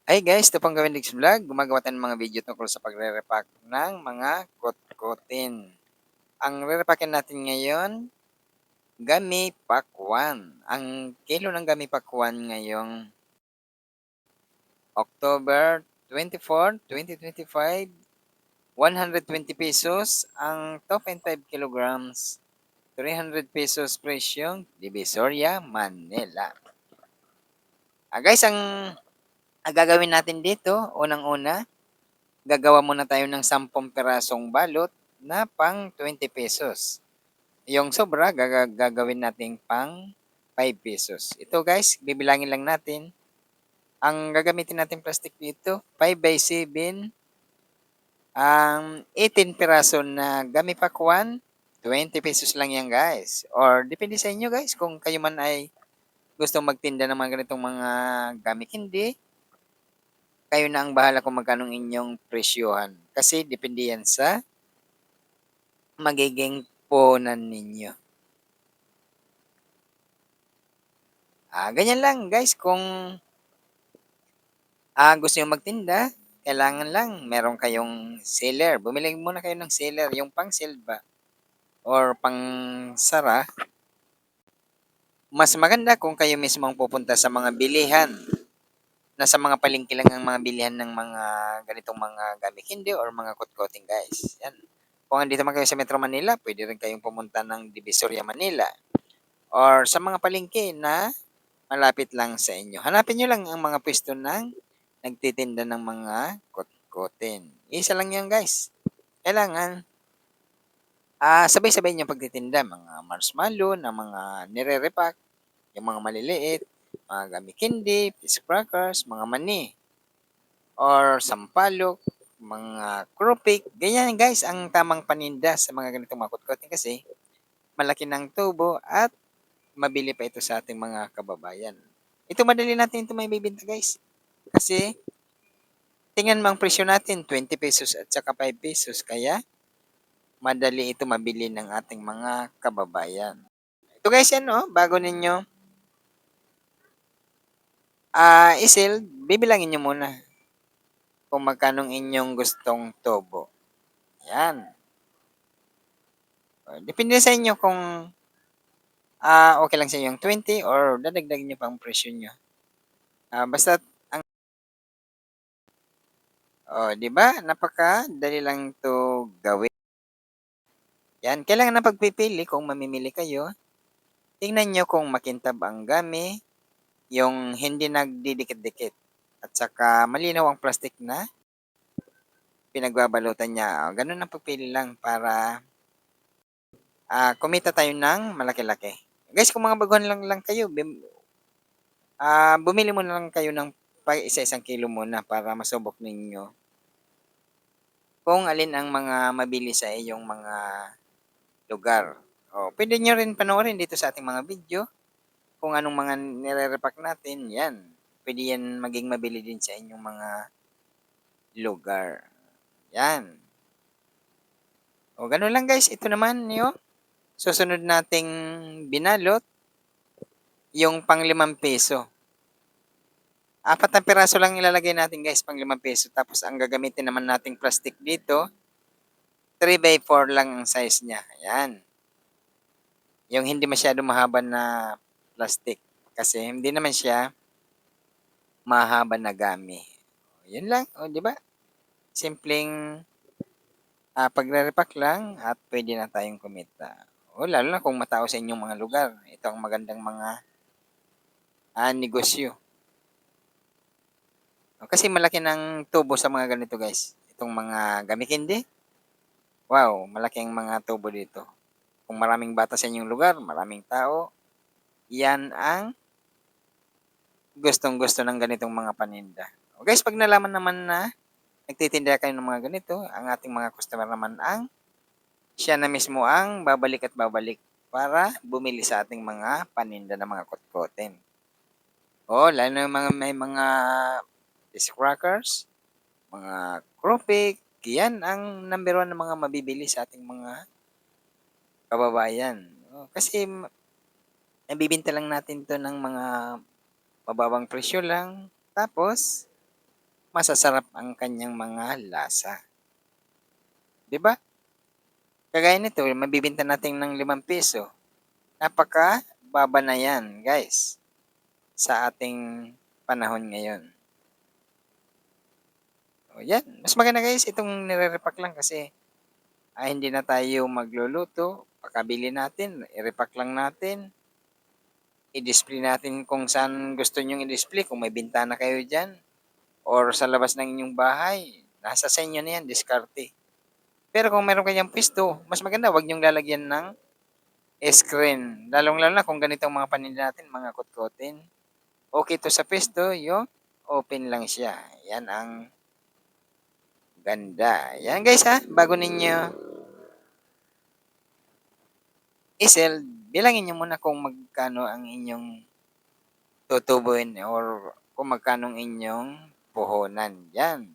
Hi guys, ito pong Gawin Diggs Vlog. Gumagawa tayo ng mga video tungkol sa pagre-repack ng mga kotkotin. Ang re-repackin natin ngayon, Gummy Pack 1. Ang kilo ng Gummy Pack 1 ngayong October 24, 2025, 120 pesos. Ang 2.5 kilograms, 300 pesos presyong Divisoria, Manila. Guys, ang gagawin natin dito, unang-una, gagawa muna tayo ng 10 pirasong balot na pang 20 pesos. Yung sobra, gagawin natin pang 5 pesos. Ito guys, bibilangin lang natin. Ang gagamitin natin plastic dito, 5 by 7, ang 18 piraso na gami pakwan, 20 pesos lang yan guys. Or depende sa inyo guys, kung kayo man ay gusto magtinda ng mga ganitong mga gamit, hindi, kayo na ang bahala kung magkano inyong presyohan. Kasi depende yan sa magiging punan ninyo. Ganyan lang guys, kung gusto nyo magtinda, kailangan lang meron kayong seller. Bumili muna kayo ng seller, yung pang sell ba or pang sara. Mas maganda kung kayo mismo ang pupunta sa mga bilihan. Nasa mga palengke lang ang mga bilihan ng mga ganitong mga gamit hindi or mga kotkoting guys. Yan. Kung andito man kayo sa Metro Manila, pwede rin kayong pumunta ng Divisoria, Manila. Or sa mga palengke na malapit lang sa inyo. Hanapin nyo lang ang mga pwesto ng nagtitinda ng mga kotkotin. Isa lang yan guys. Kailangan sabay-sabay nyo pagtitinda. Mga marshmallow na mga nire-repack, yung mga maliliit, mga gummy candy, fish crackers, mga mani, or sampalok, mga krupik. Ganyan guys ang tamang paninda sa mga ganitong mga kotkotin kasi malaki ng tubo at mabili pa ito sa ating mga kababayan. Ito madali natin ito may bibenta guys. Kasi tingnan mo ang presyo natin, 20 pesos at saka 5 pesos. Kaya madali ito mabili ng ating mga kababayan. Ito guys yan bago ninyo isil, bibilangin nyo muna kung magkanong inyong gustong tubo. Yan. Depende sa inyo kung okay lang sa inyo yung 20 or dadagdagan nyo pa ang presyo nyo. Basta di ba? Napakadali lang to gawin. Yan, kailangan na pagpipili kung mamimili kayo. Tingnan nyo kung makintab ang gami, yung hindi nagdidikit-dikit. At saka malinaw ang plastic na pinagbabalutan niya. Ganun ang pagpili lang para kumita tayo ng malaki-laki. Guys, kung mga baguhan lang kayo, bumili muna lang kayo ng isa-isang kilo muna para masubok ninyo kung alin ang mga mabili sa iyong mga lugar. Pwede nyo rin panoorin dito sa ating mga video kung anong mga nire-repack natin. Yan. Pwede yan maging mabili din sa inyong mga lugar. Yan. Ganun lang guys. Ito naman yung susunod nating binalot, yung pang 5 peso. 4 na piraso lang ilalagay natin guys, pang 5 peso. Tapos ang gagamitin naman nating plastic dito, 3 by 4 lang ang size niya. Ayan. Yung hindi masyado mahaba na plastic. Kasi hindi naman siya mahaba na gami. Yun lang, di ba? Simpleng pagre-repack lang at pwede na tayong kumita. Lalo na kung matao sa inyong mga lugar. Ito ang magandang mga negosyo. Kasi malaki ng tubo sa mga ganito guys. Itong mga gamikindi. Wow, malaki ang mga tubo dito. Kung maraming bata sa inyong lugar, maraming tao, yan ang gustong-gusto ng ganitong mga paninda. Guys, pag nalaman naman na nagtitinda kayo ng mga ganito, ang ating mga customer naman ang siya na mismo ang babalik at babalik para bumili sa ating mga paninda ng mga kotkotin. Lalo na yung may mga fish crackers, mga krupik, yan ang number 1 na mga mabibili sa ating mga kababayan. Kasi nabibinta lang natin to ng mga mababang presyo lang. Tapos, masasarap ang kanyang mga lasa. 'Di ba? Kagaya nito, mabibenta natin ng ₱5. Napakababa na 'yan, guys, sa ating panahon ngayon. O 'yan, mas maganda guys itong nire-repack lang kasi, hindi na tayo magluluto, pakabili natin, i-repack lang natin, i-display natin kung saan gusto niyong i-display, kung may bintana kayo diyan or sa labas ng inyong bahay, nasa sa inyo na 'yan, diskarte. Pero kung meron kayong puwesto, mas maganda 'wag niyong lalagyan ng screen, lalong-lalo na kung ganito ang mga paninda natin, mga kotkotin. Okey 'to sa puwesto, yung open lang siya, 'yan ang ganda. 'Yan guys, bago ninyo i-sell, bilangin niyo muna kung magkano ang inyong tutubuin or kung magkano ang inyong puhunan, 'yan.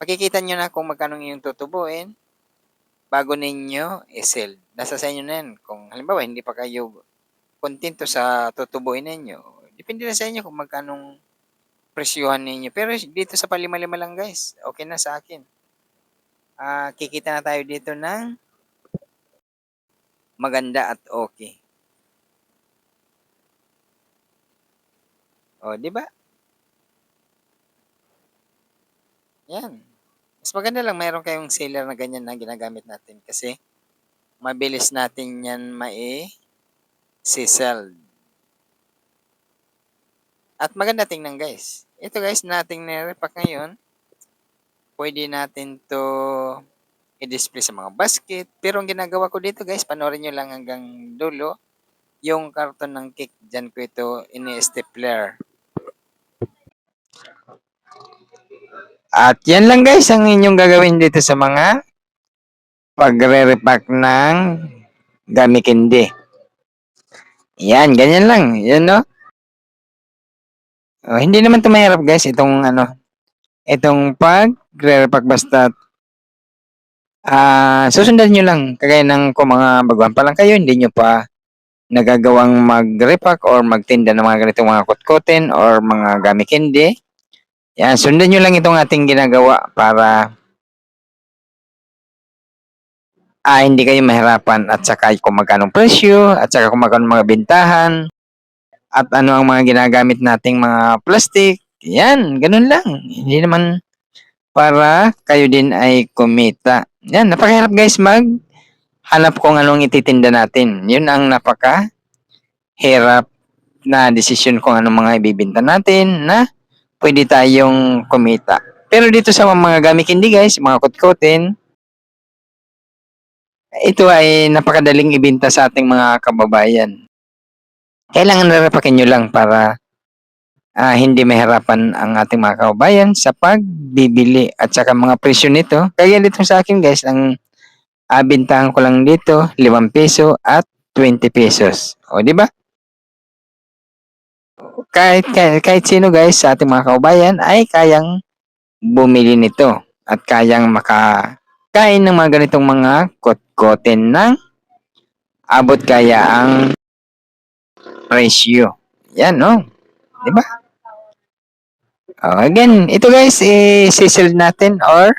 Makikita niyo na kung magkano ang inyong tutubuin bago ninyo i-sell. Nasa sa inyo na 'yan kung halimbawa hindi pa kayo kuntento sa tutubuin ninyo, depende na sa inyo kung magkanong presyuhan ninyo. Pero dito sa palima-lima lang guys, okey na sa akin. Kikita na tayo dito ng maganda at okey. Oh, 'di ba? 'Yan. Mas maganda lang mayroon kayong seller na ganyan na ginagamit natin kasi mabilis natin 'yan mai-se-sell. At maganda tingnan guys. Ito guys na ating nire-repack ngayon, puwede natin 'to i-display sa mga basket. Pero ang ginagawa ko dito guys, panoorin niyo lang hanggang dulo, yung karton ng cake diyan ko ito ini-stapler. At 'yan lang guys ang inyong gagawin dito sa mga pagre-repack ng gummy candy. 'Yan, ganyan lang, 'yan 'no. Oh, hindi naman 'to mahirap guys itong ano, itong pagre-repack basta't, susundan niyo lang kagaya ng kung mga baguhan pa lang kayo, hindi niyo pa nagagawang mag-repack or magtinda ng mga ganitong mga kotkotin or mga gummy candy. 'Yan, sundan niyo lang itong ating ginagawa para, hindi kayo mahirapan at saka kung magkano presyo at saka kung magkano mga bentahan at ano ang mga ginagamit nating mga plastic. 'Yan, gano'n lang. Hindi naman para kayo din ay kumita. 'Yan, napakahirap guys maghanap kung anong ititinda natin. 'Yun ang napakahirap na desisyon kung anong mga ibebenta natin na puwede tayong kumita. Pero dito sa mga gamit hindi guys, mga kotkotin, ito ay napakadaling ibenta sa ating mga kababayan. Kailangan rarapakin niyo lang para, hindi mahirapan ang ating mga kababayan sa pagbibili at saka mga presyo nito. Kaya dito sa akin guys, ang, bentahan ko lang dito ₱5 at ₱20. O 'di ba? Kahit sino guys sa ating mga kababayan ay kayang bumili nito at kayang makakain ng mga ganitong mga kotkotin ng abot kaya ang presyo. 'Yan 'no, 'di ba? Oh, again, ito guys ise-sell natin or,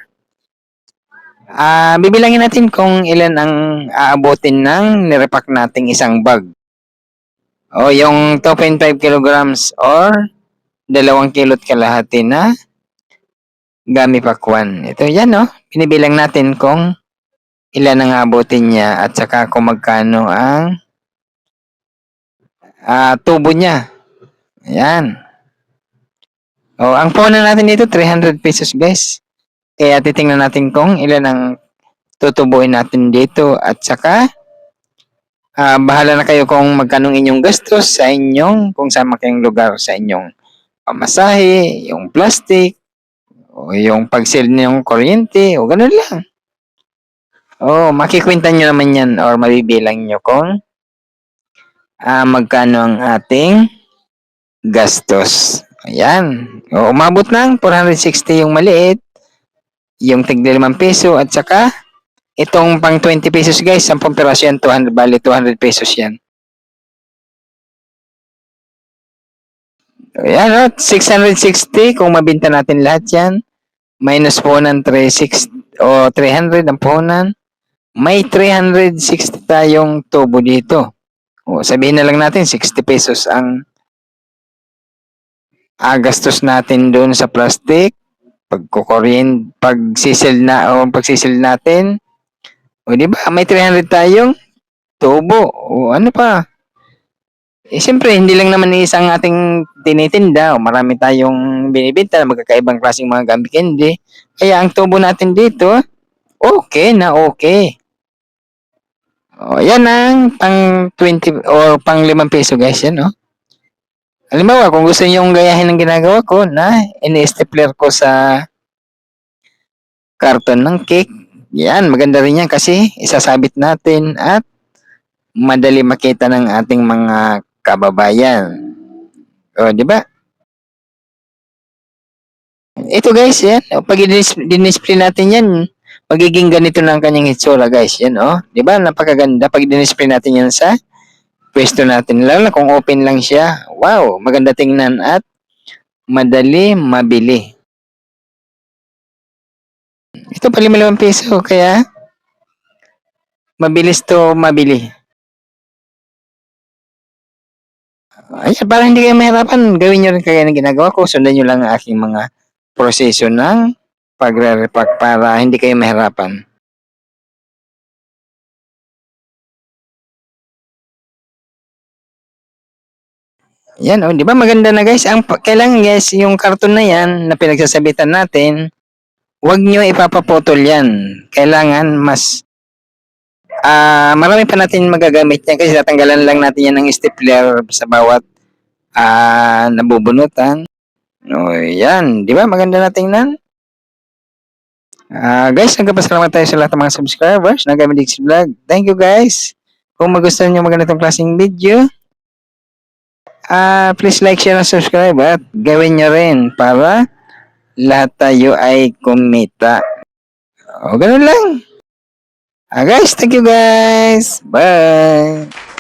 bibilangin natin kung ilan ang aabutin ng ni-repack nating isang bag. O yung 2.5 kilograms or 2 kilo't kalahati na gummy pakwan. Ito 'yan 'no, binibilang natin kung ilan ang aabutin niya at saka kung magkano ang, tubo niya. Ayan. Oh, ang puhunan natin dito ₱300 guys. Kaya titingnan natin kung ilan ang tutubuin natin dito at saka, bahala na kayo kung magkano inyong gastos sa inyong kung saan man kayong lugar, sa inyong pamasahe, yung plastic, o yung pag-sell niyong kuryente o gano'n lang. Oo, makikwenta niyo naman 'yan or mabibilang niyo kung, magkano ang ating gastos. Ayan. O umabot ng 460 yung maliit, yung tigna ₱5 at saka itong pang ₱20 guys, 10 piraso yan, 200, bale ₱200 yan. Ayan, 660 kung mabenta natin lahat yan. Minus puhunan 360 o 300 ang puhunan. May 360 tayong tubo dito. O, sabihin na lang natin 60 pesos ang gastos natin doon sa plastic. Pagsisil natin. O, di ba? May 300 tayong tubo. O, ano pa? Siyempre, hindi lang naman isang ating tinitinda. O, marami tayong binibenta na magkakaibang klaseng mga gamit candy. Kaya ang tubo natin dito, okay na okay. O, yan ang pang 20 o pang 5 piso guys, yan, no? Halimbawa, kung gusto niyo yung gayahin ng ginagawa ko na ini-stapler ko sa karton ng cake, yan, maganda rin yan kasi isasabit natin at madali makita ng ating mga kababayan. O, di ba? Ito guys, yan. Pag dinisplay natin yan, magiging ganito na ang kanyang hitsura guys. Yan, oh. Di ba? Napakaganda. Pag dinisplay natin yan sa pwesto natin. Lalo na kung open lang siya. Wow, maganda tingnan at madali mabili. Ito pa 5 piso, kaya mabilis to mabili. Ayan, para hindi kayo mahirapan, gawin nyo rin kaya ng ginagawa ko. Sundan nyo lang ang aking mga proseso ng pagre-repack para hindi kayo mahirapan. Yan, oh, di ba maganda na guys? Ang kailangan guys, yung karton na yan na pinagsasabitan natin, huwag nyo ipapaputol yan. Kailangan mas marami pa natin magagamit yan kasi tatanggalan lang natin yan ng stapler sa bawat nabubunutan. O, yan. Di ba? Maganda na tingnan. Guys, nagpapasalamat tayo sa lahat ng mga subscribers ng Gamit Dixie Vlog. Thank you guys. Kung magustuhan nyo magandang klaseng video, please like, share, and subscribe at gawin nyo rin para lahat tayo ay kumita. O, ganun lang. Guys, thank you guys. Bye.